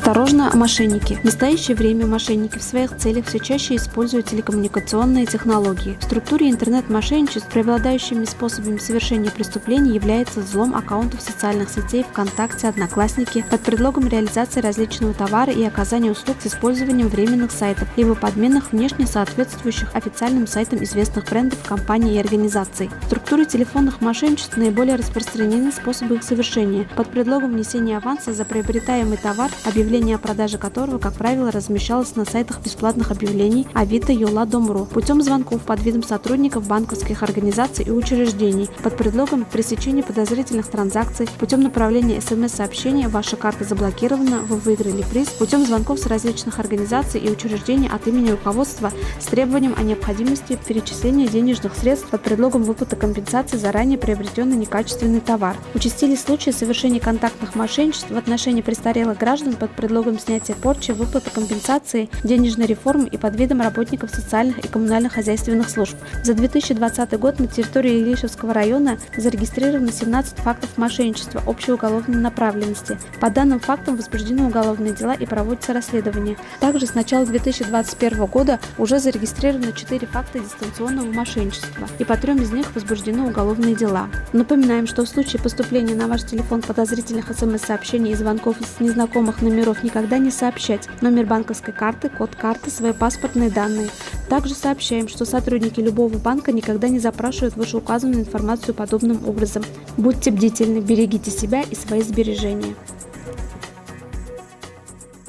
Осторожно, мошенники. В настоящее время мошенники в своих целях все чаще используют телекоммуникационные технологии. В структуре интернет-мошенничеств преобладающими способами совершения преступлений является взлом аккаунтов социальных сетей ВКонтакте, Одноклассники под предлогом реализации различного товара и оказания услуг с использованием временных сайтов, либо подменных внешне соответствующих официальным сайтам известных брендов, компаний и организаций. В структуре телефонных мошенничеств наиболее распространены способы их совершения под предлогом внесения аванса за приобретаемый товар, объявление о продаже которого, как правило, размещалось на сайтах бесплатных объявлений Авито, Юла, Дом.ру, путем звонков под видом сотрудников банковских организаций и учреждений, под предлогом пресечения подозрительных транзакций, путем направления СМС-сообщения «Ваша карта заблокирована, вы выиграли приз», путем звонков с различных организаций и учреждений от имени руководства с требованием о необходимости перечисления денежных средств под предлогом выплаты компенсации за ранее приобретенный некачественный товар. Участились случаи совершения контактных мошенничеств в отношении престарелых граждан под предлогом снятия порчи, выплаты компенсации, денежной реформы и под видом работников социальных и коммунальных хозяйственных служб. За 2020 год на территории Илишевского района зарегистрировано 17 фактов мошенничества общей уголовной направленности. По данным фактам возбуждены уголовные дела и проводятся расследования. Также с начала 2021 года уже зарегистрировано 4 факта дистанционного мошенничества, и по 3 из них возбуждены уголовные дела. Напоминаем, что в случае поступления на ваш телефон подозрительных СМС-сообщений и звонков с незнакомых номеров никогда не сообщать номер банковской карты, код карты, свои паспортные данные. Также сообщаем, что сотрудники любого банка никогда не запрашивают вышеуказанную информацию подобным образом. Будьте бдительны, берегите себя и свои сбережения.